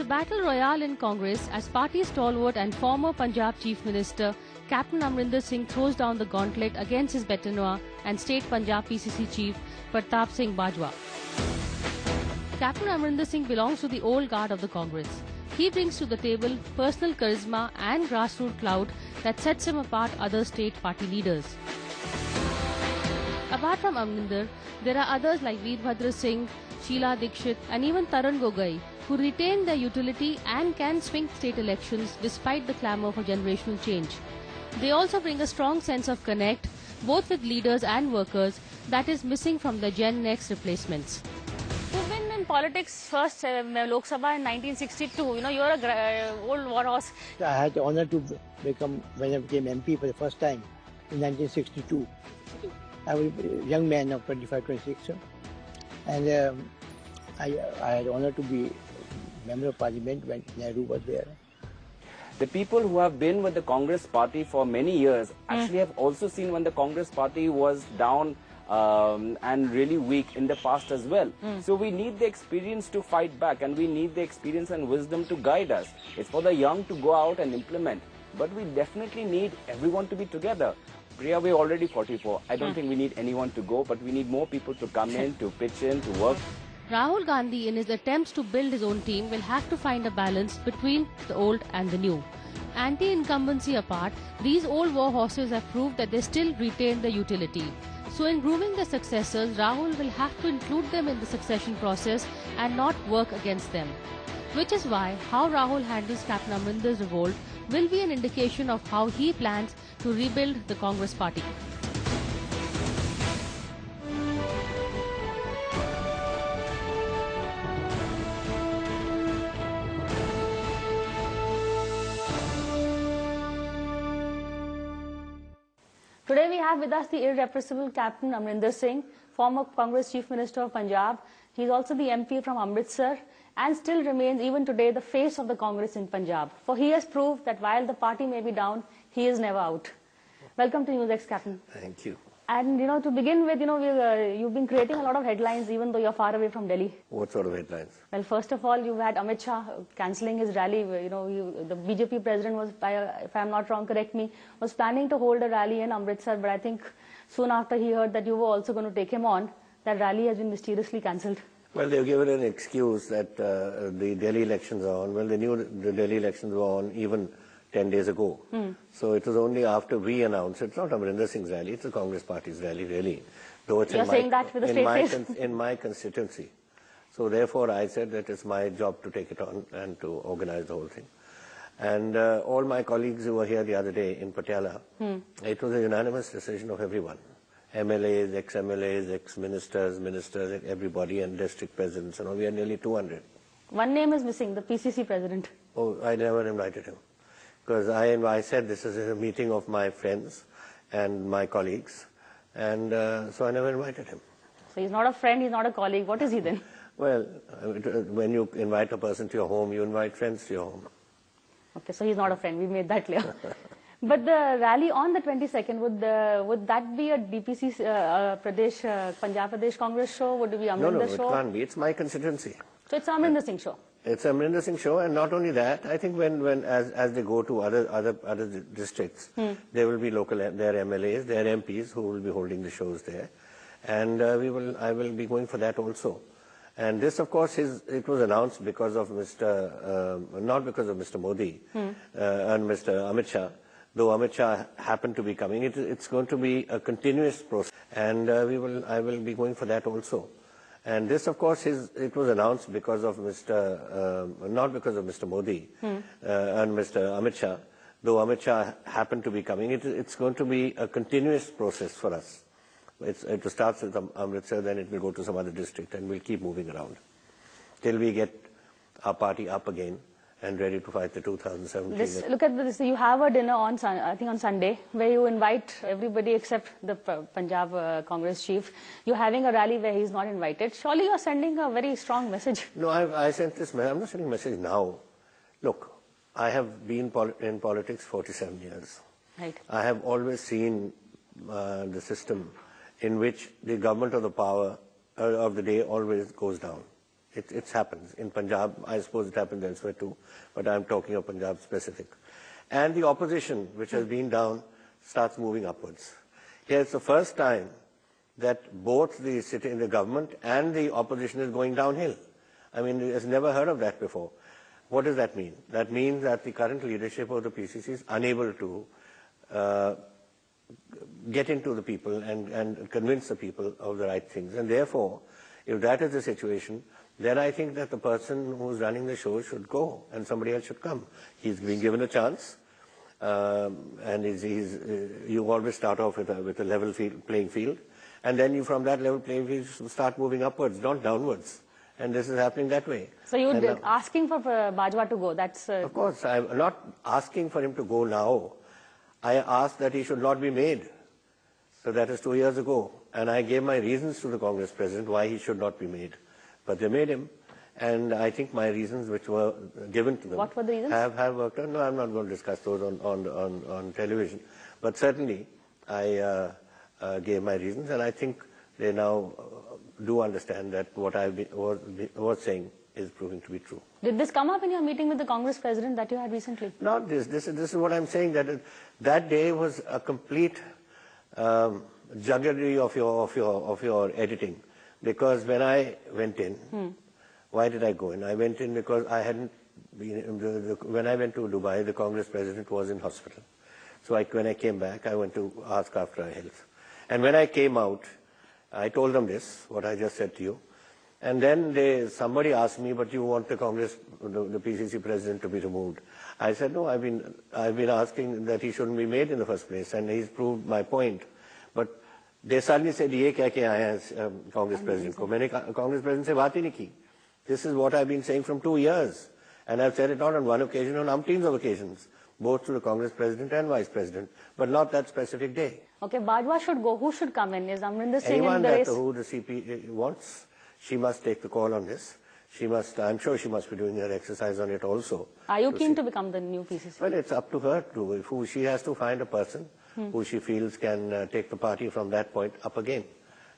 battle royale in Congress as party stalwart and former Punjab Chief Minister Captain Amrinder Singh throws down the gauntlet against his betterneur and state Punjab PCC Chief Pratap Singh Bajwa. Captain Amrinder Singh belongs to the old guard of the Congress. He brings to the table personal charisma and grassroots clout that sets him apart other state party leaders. Apart from Amrinder, there are others like Veerbhadra Singh, Sheila Dikshit and even Tarun Gogoi who retain their utility and can swing state elections despite the clamour for generational change. They also bring a strong sense of connect, both with leaders and workers, that is missing from the Gen Next replacements. You've been in politics first Lok Sabha in 1962. You know, you're a old war horse. I had the honor to become, when I became MP for the first time in 1962. I was a young man of 25, 26. And I had the honor to be member of parliament when Nehru was there. The people who have been with the Congress party for many years actually have also seen when the Congress party was down and really weak in the past as well. So we need the experience to fight back, and we need the experience and wisdom to guide us. It's for the young to go out and implement, but we definitely need everyone to be together. Priya, we're already 44. I don't think we need anyone to go, but we need more people to come in, to pitch in, to work. Rahul Gandhi, in his attempts to build his own team, will have to find a balance between the old and the new. Anti-incumbency apart, these old war horses have proved that they still retain their utility. So in grooming their successors, Rahul will have to include them in the succession process and not work against them. Which is why how Rahul handles Captain Amrinder's revolt will be an indication of how he plans to rebuild the Congress party. Today we have with us the irrepressible Captain Amrinder Singh, former Congress Chief Minister of Punjab. He is also the MP from Amritsar and still remains even today the face of the Congress in Punjab. For he has proved that while the party may be down, he is never out. Welcome to NewsX, Captain. Thank you. And to begin with, you've been creating a lot of headlines even though you're far away from Delhi. What sort of headlines? Well, first of all, you've had Amit Shah cancelling his rally. The BJP president was, if I'm not wrong, correct me, was planning to hold a rally in Amritsar, but I think soon after he heard that you were also going to take him on, that rally has been mysteriously cancelled. Well, they've given an excuse that the Delhi elections are on. Well, they knew the Delhi elections were on even 10 days ago. So it was only after we announced, it's not Amrinder Singh's rally, it's the Congress party's rally, really. Though it's You're saying that with a straight face? In my constituency. So therefore I said that it's my job to take it on and to organize the whole thing. And all my colleagues who were here the other day in Patiala, it was a unanimous decision of everyone. MLAs, ex-MLAs, ex-ministers, ministers, everybody, and district presidents, we are nearly 200. One name is missing, the PCC president. Oh, I never invited him. Because I said this is a meeting of my friends and my colleagues, and so I never invited him. So he's not a friend, he's not a colleague. What is he then? Well, when you invite a person to your home, you invite friends to your home. Okay, so he's not a friend, we made that clear. But the rally on the 22nd, would that be a DPC Punjab Pradesh Congress show? Would it be Amrinder show? No, it can't be. It's my constituency. So it's Amrinder Singh show? It's Amrinder Singh show, and not only that, I think as they go to other districts, there will be their MLAs, their MPs who will be holding the shows there, and I will be going for that also. And this, of course, it was announced because of not because of Mr. Modi and Mr. Amit Shah. Though Amit Shah happened to be coming, it's going to be a continuous process, and I will be going for that also. And this, of course, it was announced because of not because of Mr. Modi and Mr. Amit Shah. Though Amit Shah happened to be coming, it's going to be a continuous process for us. It starts with Amritsar, then it will go to some other district, and we'll keep moving around till we get our party up again and ready to fight the 2017. Look at this. You have a dinner on Sunday where you invite everybody except the Punjab Congress chief. You're having a rally where he's not invited. Surely you're sending a very strong message. No, I sent this message. I'm not sending a message now. Look, I have been in politics 47 years. Right. I have always seen the system in which the government of the power of the day always goes down. It happens. In Punjab, I suppose it happens elsewhere too, but I'm talking of Punjab specific. And the opposition, which has been down, starts moving upwards. Here it's the first time that both the government and the opposition is going downhill. I mean, it's never heard of that before. What does that mean? That means that the current leadership of the PCC is unable to get into the people and convince the people of the right things. And therefore, if that is the situation, then I think that the person who's running the show should go and somebody else should come. He's been given a chance, and you always start off with a level playing field, and then you, from that level playing field, start moving upwards, not downwards. And this is happening that way. So you're asking for Bajwa to go? That's Of course, I'm not asking for him to go now. I asked that he should not be made. So that is 2 years ago. And I gave my reasons to the Congress president why he should not be made. But they made him. And I think my reasons, which were given to them, what were the reasons? Have worked out. No, I'm not going to discuss those on television. But certainly, I gave my reasons, and I think they now do understand that what I was saying is proving to be true. Did this come up in your meeting with the Congress president that you had recently? Not this. This is what I'm saying, that day was a complete jugglery of your editing. Because when I went in, why did I go in? I went in because I hadn't been, when I went to Dubai, the Congress president was in hospital. So when I came back, I went to ask after her health. And when I came out, I told them this, what I just said to you. And then somebody asked me, but you want the Congress, the PCC president to be removed. I said, no, I've been asking that he shouldn't be made in the first place, and he's proved my point. But they suddenly said, ye kya ke aaya hai Congress president ko. Maine Congress president se baat hi nahi ki. This is what I've been saying from 2 years. And I've said it not on one occasion, on umpteens of occasions, both to the Congress president and vice president, but not that specific day. Okay, Bajwa should go. Who should come in? Is Amrinder Singh in the race? Who the CP wants, she must take the call on this. She must, I'm sure she must be doing her exercise on it also. Are you keen to become the new PCC? Well, it's up to her to, she has to find a person who she feels can take the party from that point up again.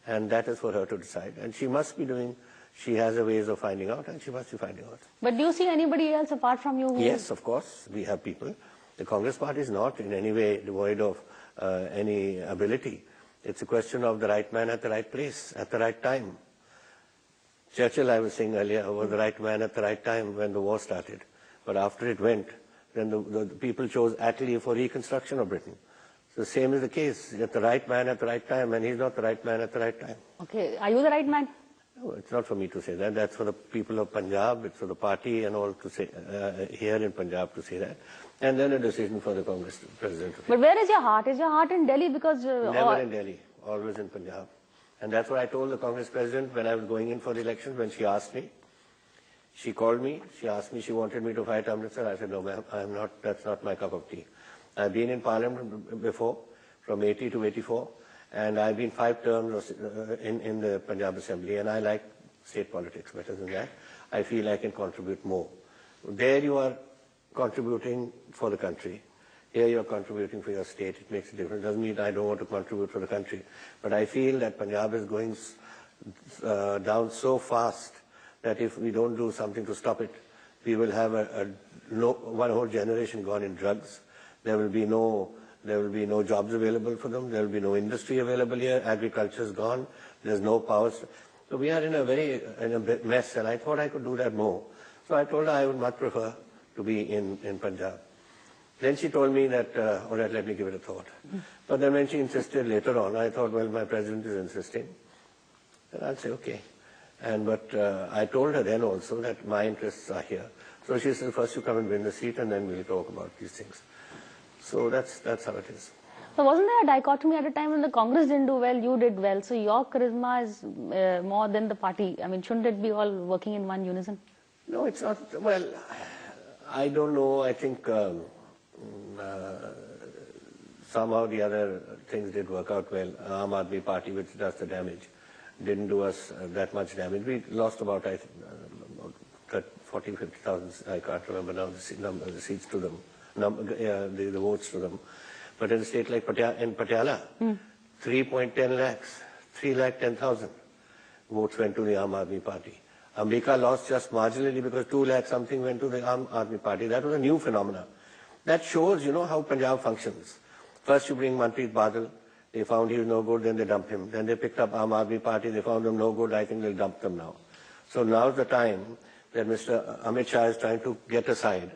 And that is for her to decide. And she must be doing, she has a ways of finding out, and she must be finding out. But do you see anybody else apart from you? Yes, of course, we have people. The Congress party is not in any way devoid of any ability. It's a question of the right man at the right place, at the right time. Churchill, I was saying earlier, was the right man at the right time when the war started. But after it went, then the people chose Attlee for reconstruction of Britain. So the same is the case, at the right man at the right time, and he's not the right man at the right time. Okay, are you the right man? No, it's not for me to say that. That's for the people of Punjab, it's for the party and all to say, here in Punjab to say that. And then a decision for the Congress president. But where is your heart? Is your heart in Delhi? Because never in Delhi, always in Punjab. And that's what I told the Congress president when I was going in for the election, when she asked me. She called me, she asked me, she wanted me to fight Amritsar. I said, no ma'am, I'm not, that's not my cup of tea. I've been in Parliament before, from 80 to 84, and I've been 5 terms in the Punjab Assembly, and I like state politics better than that. I feel I can contribute more. There you are contributing for the country. Here you're contributing for your state. It makes a difference. It doesn't mean I don't want to contribute for the country. But I feel that Punjab is going down so fast that if we don't do something to stop it, we will have one whole generation gone in drugs. There will be no jobs available for them. There will be no industry available here. Agriculture is gone. There's no power. So we are in a mess, and I thought I could do that more. So I told her I would much prefer to be in Punjab. Then she told me that, all right, let me give it a thought. But then when she insisted later on, I thought, well, my president is insisting. Then I'll say, okay. But I told her then also that my interests are here. So she said, first you come and win the seat, and then we'll talk about these things. So that's how it is. So wasn't there a dichotomy at a time when the Congress didn't do well, you did well? So your charisma is more than the party. I mean, shouldn't it be all working in one unison? No, it's not. Well, I don't know. I think somehow the other things did work out well. Aam Aadmi Party, which does the damage, didn't do us that much damage. We lost about 40, 50,000, I can't remember now the seats to them, the votes to them. But in a state like Patiala, 3.10 lakhs, 3,10,000 votes went to the Aam Aadmi Party. Ambika lost just marginally because 2 lakh something went to the Aam Aadmi Party. That was a new phenomenon. That shows, how Punjab functions. First you bring Manpreet Badal, they found he was no good, then they dumped him. Then they picked up Aam Aadmi Party, they found him no good, I think they'll dump them now. So now's the time that Mr. Amit Shah is trying to get aside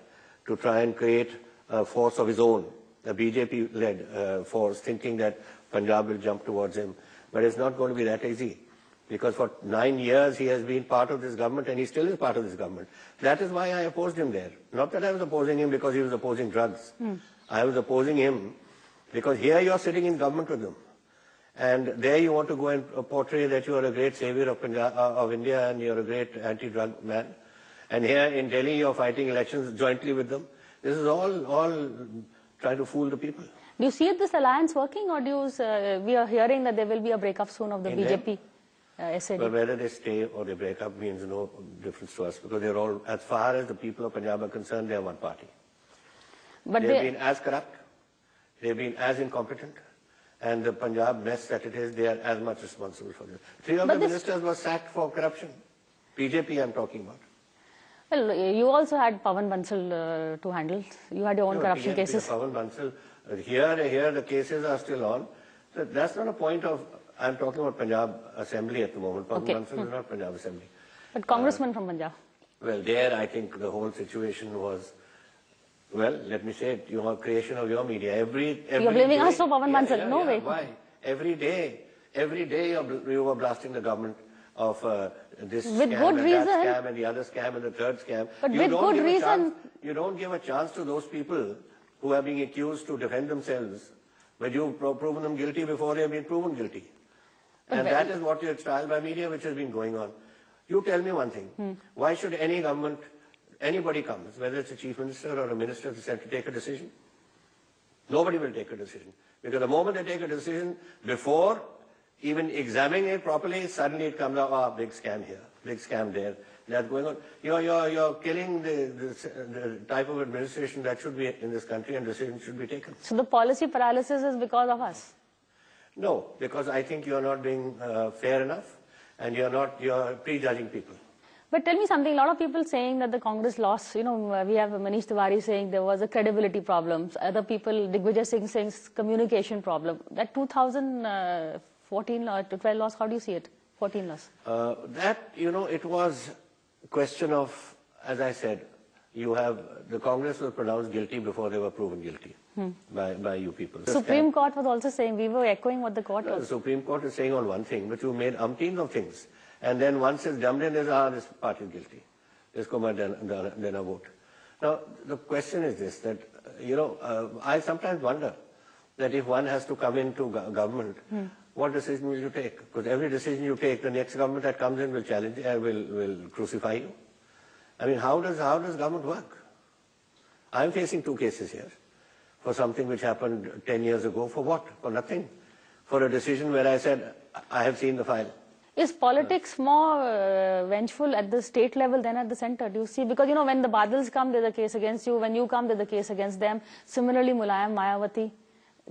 to try and create a force of his own, a BJP-led force, thinking that Punjab will jump towards him. But it's not going to be that easy. Because for 9 years he has been part of this government and he still is part of this government. That is why I opposed him there. Not that I was opposing him because he was opposing drugs. I was opposing him because here you are sitting in government with them. And there you want to go and portray that you are a great savior of India and you are a great anti-drug man. And here in Delhi you are fighting elections jointly with them. This is all trying to fool the people. Do you see this alliance working, or we are hearing that there will be a breakup soon of the BJP? SAD. But whether they stay or they break up means no difference to us, because they're all, as far as the people of Punjab are concerned, they are one party. But they've been as corrupt, they've been as incompetent, and the Punjab mess that it is, they are as much responsible for this. 3 of the ministers were sacked for corruption. BJP I'm talking about. Well, you also had Pawan Bansal to handle. You had your own corruption cases. Pawan Bansal, here the cases are still on. So that's not a point of, I'm talking about Punjab Assembly at the moment. Pawan Bansal is not Punjab Assembly. But congressman from Punjab. Well, there I think the whole situation was, well, let me say it, creation of your media. You're blaming us for Pawan Bansal? No way. Why? Every day you were blasting the government of this with scam good and reason. that scam and the other scam and the third scam. But with good reason. You don't give a chance to those people who are being accused to defend themselves, but you've proven them guilty before they have been proven guilty. And that is what is trial by media which has been going on. You tell me one thing. Why should any government, anybody comes, whether it's a chief minister or a minister, to take a decision? Nobody will take a decision. Because the moment they take a decision, before even examining it properly, suddenly it comes out, big scam here, big scam there. That's going on. You're killing the type of administration that should be in this country, and decisions should be taken. So the policy paralysis is because of us? No, because I think you're not being fair enough, and you're prejudging people. But tell me something, a lot of people saying that the Congress lost, we have Manish Tiwari saying there was a credibility problem, other people, Digvijay Singh saying communication problem. That 2014 or 12 loss, how do you see it? 14 loss? It was a question of, as I said, the Congress was pronounced guilty before they were proven guilty by you people. Supreme Court was also saying, we were echoing what the court was. The Supreme Court is saying on one thing, but you made umpteen of things. And then once it's dumped in, this party is guilty. Then a vote. Now, the question is this, that, I sometimes wonder that if one has to come into government, what decision will you take? Because every decision you take, the next government that comes in will challenge, will crucify you. I mean, how does government work? I'm facing 2 cases here for something which happened 10 years ago. For what? For nothing. For a decision where I said, I have seen the file. Is politics more vengeful at the state level than at the center? Do you see? Because, when the Badals come, there's a case against you. When you come, there's a case against them. Similarly, Mulayam, Mayawati,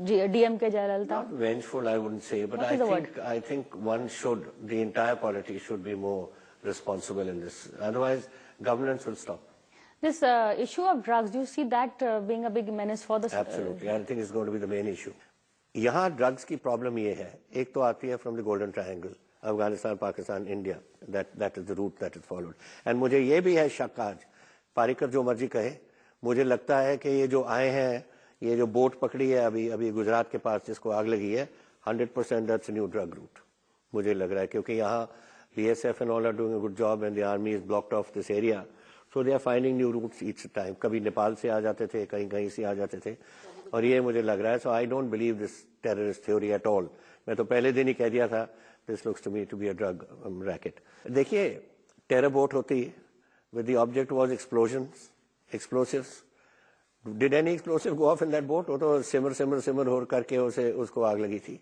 DMK, Jayalalitha. Not vengeful, I wouldn't say. But I think the entire polity should be more responsible in this. Otherwise, governance will stop. This issue of drugs, do you see that being a big menace for the... Absolutely. I think it's going to be the main issue. यहाँ drugs की problem ये है. एक तो आती है from the Golden Triangle. Afghanistan, Pakistan, India. That is the route that is followed. And मुझे ये भी है शक आज, पारिकर जो मर्जी कहे, मुझे लगता है कि ये जो आए हैं, ये जो बोट पकड़ी है अभी गुजरात के पास जिसको आग लगी है, 100% that's a new drug route. मुझे लग रहा है क्योंकि यहाँ BSF and all are doing a good job and the army is blocked off this area. So they are finding new routes each time. कभी नेपाल से आ जाते थे, कहीं से आ जाते थे. और ये मुझे लग रहा है, so I don't believe this terrorist theory at all. मैं तो पहले दिन ही कह दिया था, this looks to me to be a drug racket. देखिए, terror boat होती, with the object was explosives. Did any explosive go off in that boat? वो तो simmer हो करके उसको आग लगी थी.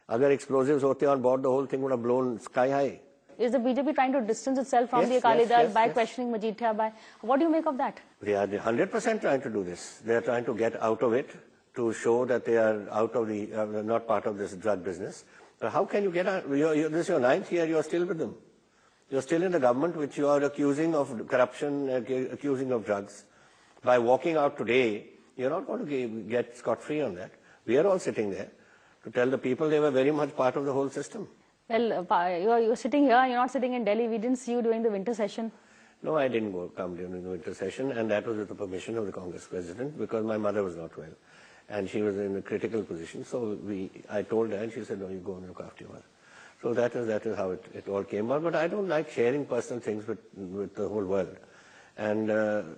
अगर explosives होते on board, the whole thing would have blown sky high. Is the BJP trying to distance itself from the Akali Dal by questioning Majidhya? What do you make of that? They are 100% trying to do this. They are trying to get out of it to show that they are out of not part of this drug business. But how can you get out? This is your 9th year, you are still with them. You're still in the government which you are accusing of corruption, accusing of drugs. By walking out today, you're not going to get scot-free on that. We are all sitting there to tell the people they were very much part of the whole system. Well, you're sitting here, you're not sitting in Delhi. We didn't see you during the winter session. No, I didn't come during the winter session, and that was with the permission of the Congress president, because my mother was not well. And she was in a critical position. So I told her, and she said, no, you go and look after your mother. So that is how it all came about. But I don't like sharing personal things with the whole world. And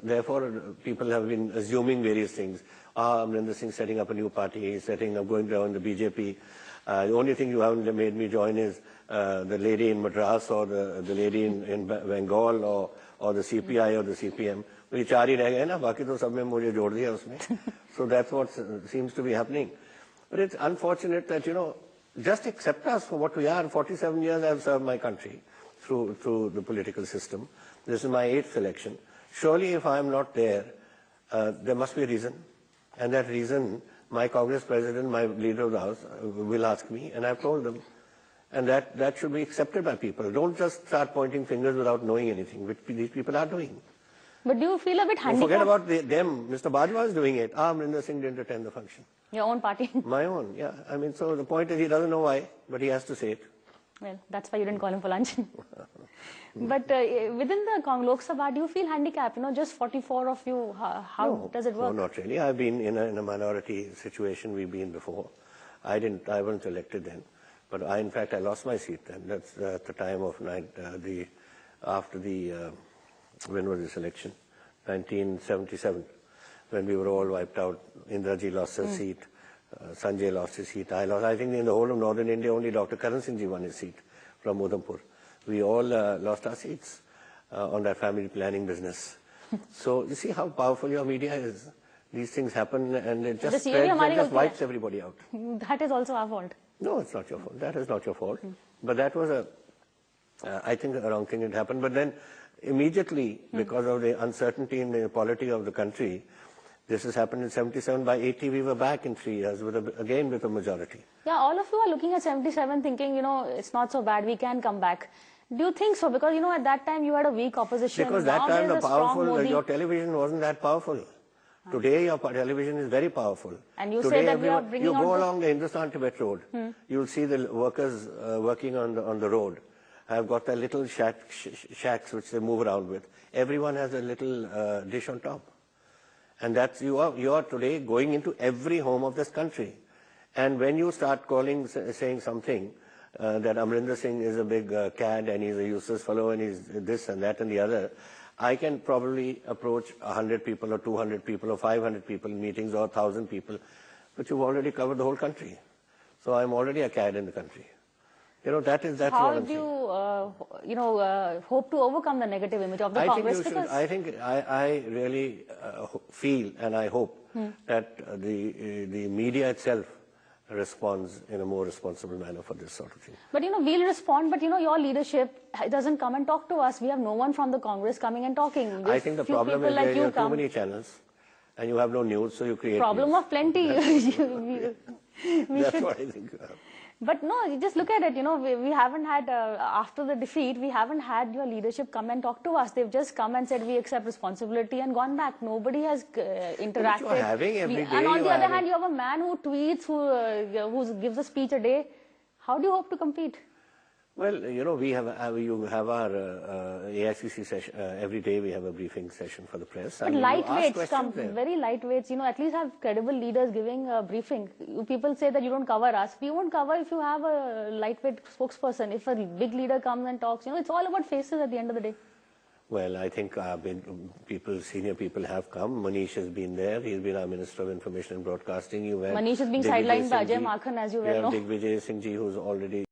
therefore, people have been assuming various things. Amrinder Singh setting up a new party, he's going down the BJP. The only thing you haven't made me join is the lady in Madras or the lady in Bengal or the CPI or the CPM. So that's what seems to be happening. But it's unfortunate that, just accept us for what we are. 47 years I've served my country through the political system. This is my 8th election. Surely if I'm not there, there must be a reason. And that reason, my Congress president, my leader of the House, will ask me, and I've told them. And that should be accepted by people. Don't just start pointing fingers without knowing anything, which these people are doing. But do you feel a bit handicapped? Forget about them. Mr. Bajwa is doing it. Amrinder Singh didn't attend the function. Your own party? My own, yeah. I mean, so the point is he doesn't know why, but he has to say it. Well, that's why you didn't call him for lunch. But within the Lok Sabha, do you feel handicapped? Just 44 of you, how does it work? No, not really. I've been in a minority situation we've been before. I wasn't elected then. But in fact, I lost my seat then. That's at the time of when was this election? 1977, when we were all wiped out. Indraji lost her seat. Sanjay lost his seat. I lost. I think in the whole of northern India, only Dr. Karan Singh ji won his seat from Udhampur. We all lost our seats on that family planning business. So you see how powerful your media is. These things happen and it just spreads and just wipes everybody out. That is also our fault. No, it's not your fault. That is not your fault. But that was I think a wrong thing had happened. But then immediately, because of the uncertainty in the polity of the country, this has happened in 77. By 80, we were back in 3 years, again with a majority. Yeah, all of you are looking at 77 thinking, it's not so bad, we can come back. Do you think so? Because, at that time you had a weak opposition. Because that time your television wasn't that powerful. Today your television is very powerful. And you say that we are bringing You go along the Hindustan Tibet road, you'll see the workers working on the road. Have got their little shacks which they move around with. Everyone has a little dish on top. And that's you are today going into every home of this country. And when you start saying something, that Amrinder Singh is a big cad and he's a useless fellow and he's this and that and the other, I can probably approach 100 people or 200 people or 500 people in meetings or 1,000 people, but you've already covered the whole country. So I'm already a cad in the country. That's how what I'm do you, hope to overcome the negative image of the Congress? I really feel and I hope that the media itself responds in a more responsible manner for this sort of thing. But we'll respond, but your leadership doesn't come and talk to us. We have no one from the Congress coming and talking. I think the problem is that you have too many channels and you have no news, so you create problem news. Of plenty. That's what I think. But no, just look at it, we haven't had, after the defeat, we haven't had your leadership come and talk to us. They've just come and said, we accept responsibility and gone back. Nobody has interacted. But you're having every day. And on the other hand, you have a man who tweets, who gives a speech a day. How do you hope to compete? Well, we have our AICC session, every day we have a briefing session for the press. But lightweights come, very lightweights, at least have credible leaders giving a briefing. People say that you don't cover us. We won't cover if you have a lightweight spokesperson. If a big leader comes and talks, it's all about faces at the end of the day. Well, I think senior people have come. Manish has been there. He's been our Minister of Information and Broadcasting. Manish is being sidelined by Ajay Makhan, as you well know. Digvijay Singh ji, who's already...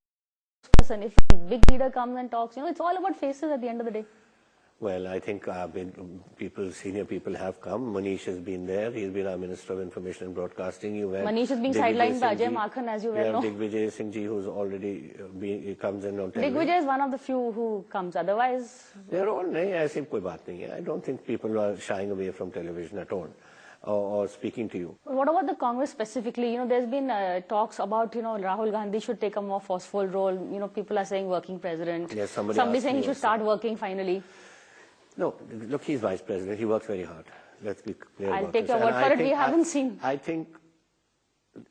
If a big leader comes and talks, it's all about faces at the end of the day. Well, I think senior people have come. Manish has been there. He's been our Minister of Information and Broadcasting. Manish is being sidelined by Ajay Makhan, as you well know. Digvijay Singh ji, who's already comes in on television. Digvijay is one of the few who comes. Otherwise, they're all. I don't think people are shying away from television at all. or speaking to you. What about the Congress specifically? You know, there's been talks about, you know, Rahul Gandhi should take a more forceful role. You know, people are saying working president. Yes, somebody saying he should also. start working finally. No, look, he's vice president. He works very hard. Let's be clear I'll about take this. your word And for I it. We think- haven't seen. I think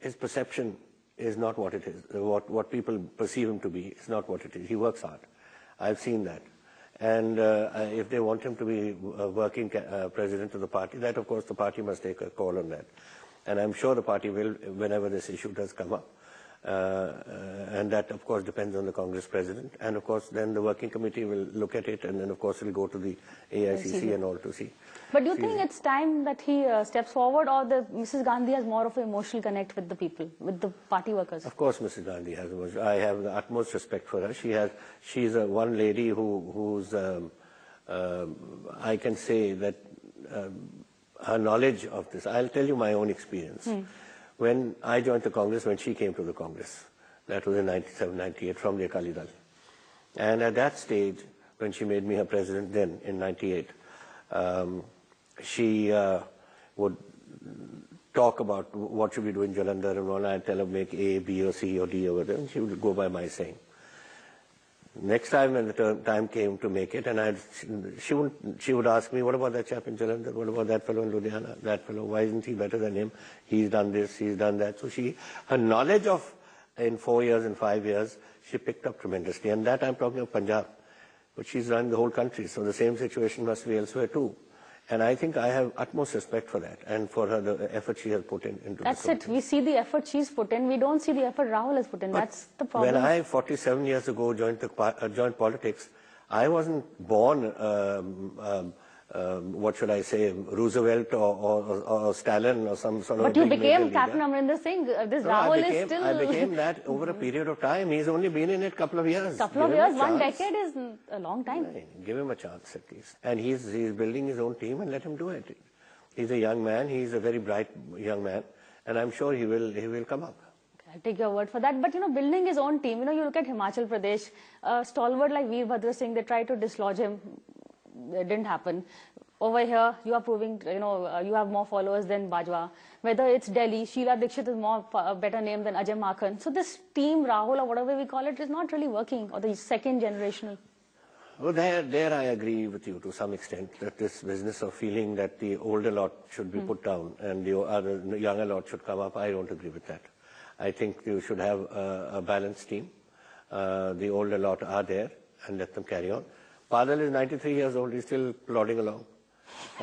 his perception is not what it is. What people perceive him to be is not what it is. He works hard. I've seen that. And if they want him to be working president of the party, that of course the party must take a call on that. And I'm sure the party will, whenever this issue does come up. And that of course depends on the Congress president. And of course then the working committee will look at it, and then of course it will go to the AICC and all to see. But do you think it's time that he steps forward, or Mrs. Gandhi has more of an emotional connect with the people, with the party workers? Of course, Mrs. Gandhi has. I have the utmost respect for her. She's one lady who's. I can say that her knowledge of this. I'll tell you my own experience. When I joined the Congress, when she came to the Congress, that was in 97, 98 from the Akali Dal, and at that stage, when she made me her president, then in 98. She would talk about what should we do in Jalandhar, and when I'd tell her make A, B, or C, or D, or whatever, and she would go by my saying. Next time when the time came to make it, and she would ask me, what about that chap in Jalandhar? What about that fellow in Ludhiana? That fellow, why isn't he better than him? He's done this, he's done that. So her knowledge of, in 4 years and 5 years, she picked up tremendously. And that I'm talking of Punjab. But she's run the whole country, so the same situation must be elsewhere too. And I think I have utmost respect for that, and for her, the effort she has put into That's the it. We see the effort she's put in. We don't see the effort Rahul has put in. That's the problem. When I, 47 years ago, joined politics, I wasn't born, what should I say, Roosevelt or Stalin or some sort of. But you big became major Captain leader. Amrinder Singh. This No, Rahul is still. I became that over a period of time. He's only been in it a couple of years. Couple of Give him years, a 1 chance. decade is a long time. Give him a chance at least. And he's building his own team, and let him do it. He's a young man. He's a very bright young man, and I'm sure he will come up. I take your word for that. But, you know, building his own team, you know, you look at Himachal Pradesh, stalwart like Veerbhadra Singh, they tried to dislodge him. It didn't happen. Over here, you are proving, you know, you have more followers than Bajwa. Whether it's Delhi, Sheila Dikshit is a better name than Ajay Makhan. So this team, Rahul, or whatever we call it, is not really working, or the second generational. Well, there I agree with you to some extent, that this business of feeling that the older lot should be put down and the younger lot should come up, I don't agree with that. I think you should have a balanced team. The older lot are there, and let them carry on. Badal is 93 years old, he's still plodding along.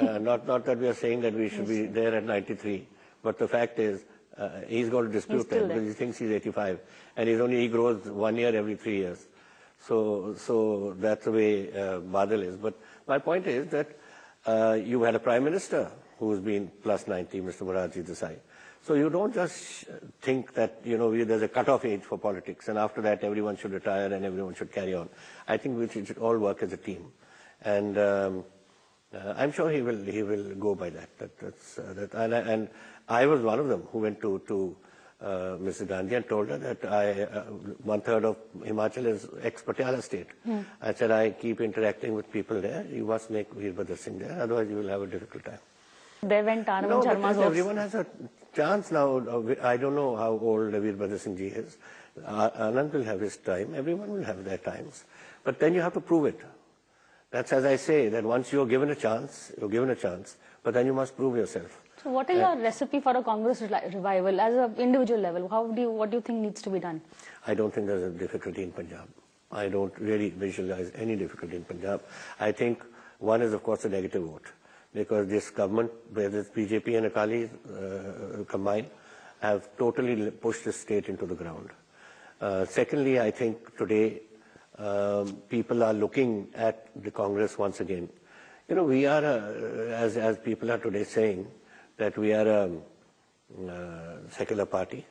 Not that we are saying that we should be there at 93, but the fact is, he's going to dispute that because he thinks he's 85, and he grows 1 year every 3 years. So that's the way Badal is. But my point is that you had a Prime Minister who's been plus 90, Mr. Morarji Desai. So you don't just think that, you know, there's a cut-off age for politics, and after that everyone should retire and everyone should carry on. I think we should all work as a team. And I'm sure he will go by that. And I was one of them who went to Mrs. Gandhi and told her that 1/3 of Himachal is ex-Patiala state. I said, I keep interacting with people there. You must make Veerbhadra Singh there, otherwise you will have a difficult time. They went Arvind No, Sharma's because hopes. everyone has a chance now. I don't know how old Veerbhadra Singh ji is. Anand will have his time. Everyone will have their times. But then you have to prove it. That's as I say, that once you're given a chance, but then you must prove yourself. So what is your recipe for a Congress revival as an individual level? What do you think needs to be done? I don't think there's a difficulty in Punjab. I don't really visualize any difficulty in Punjab. I think one is, of course, the negative vote. Because this government, whether it's BJP and Akali combined, have totally pushed the state into the ground. Secondly, I think today people are looking at the Congress once again. You know, we are, as people are today saying, that we are a secular party,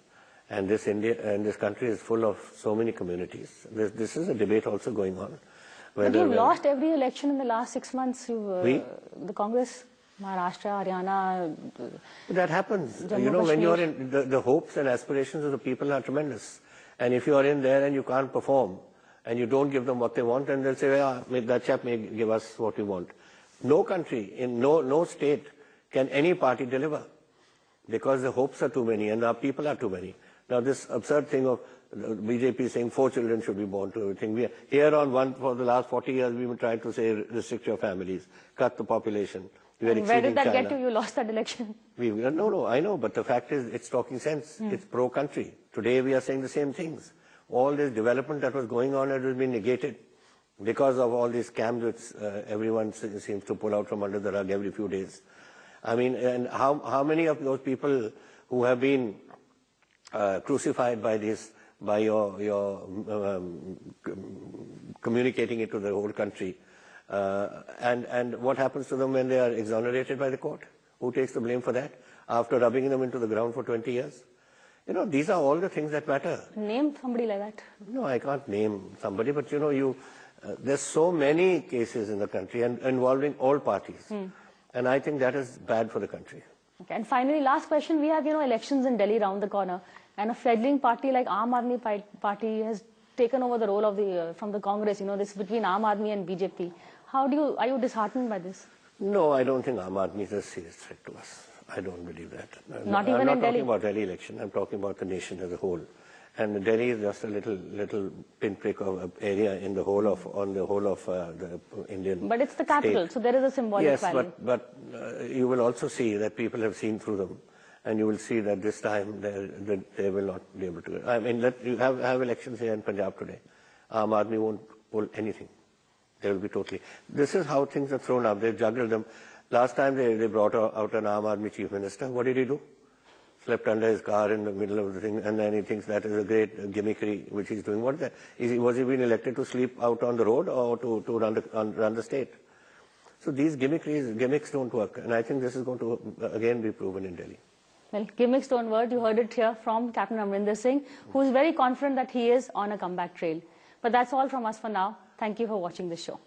and this country is full of so many communities. This is a debate also going on. But you've lost every election in the last 6 months. The Congress, Maharashtra, Haryana. That happens. Jammu You know, when Kashmir. you're in, the hopes and aspirations of the people are tremendous. And if you are in there and you can't perform, and you don't give them what they want, and they'll say, that chap may give us what we want. No country, in no state can any party deliver? Because the hopes are too many and our people are too many. Now this absurd thing of BJP saying 4 children should be born to everything. We are here on one for the last 40 years we've been trying to say restrict your families, cut the population. Where did that get to? You lost that election. No, I know, but the fact is it's talking sense. It's pro-country. Today we are saying the same things. All this development that was going on has been negated because of all these scams which everyone seems to pull out from under the rug every few days. I mean, and how many of those people who have been crucified by this, by your communicating it to the whole country, and what happens to them when they are exonerated by the court? Who takes the blame for that? After rubbing them into the ground for 20 years? You know, these are all the things that matter. Name somebody like that. No, I can't name somebody, but you know, there's so many cases in the country and involving all parties. And I think that is bad for the country. Okay. And finally, last question. We have, elections in Delhi round the corner. And a fledgling party like Aam Aadmi Party has taken over the role of from the Congress. This between Aam Aadmi and BJP. Are you disheartened by this? No, I don't think Aam Aadmi is a serious threat to us. I don't believe that. I'm not talking about Delhi election. I'm talking about the nation as a whole. And Delhi is just a little pinprick of area in the whole of the Indian. But it's the capital, so there is a symbolic value. Yes, but you will also see that people have seen through them, and you will see that this time they will not be able to. I mean, you have elections here in Punjab today. Aam Aadmi won't pull anything. They will be totally. This is how things are thrown up. They've juggled them. Last time they brought out an Aam Aadmi chief minister. What did he do? Slept under his car in the middle of the thing, and then he thinks that is a great gimmickry which he's doing. What is that? Was he being elected to sleep out on the road or to run the state? So these gimmicks don't work, and I think this is going to again be proven in Delhi. Well, gimmicks don't work. You heard it here from Captain Amrinder Singh, who is very confident that he is on a comeback trail. But that's all from us for now. Thank you for watching this show.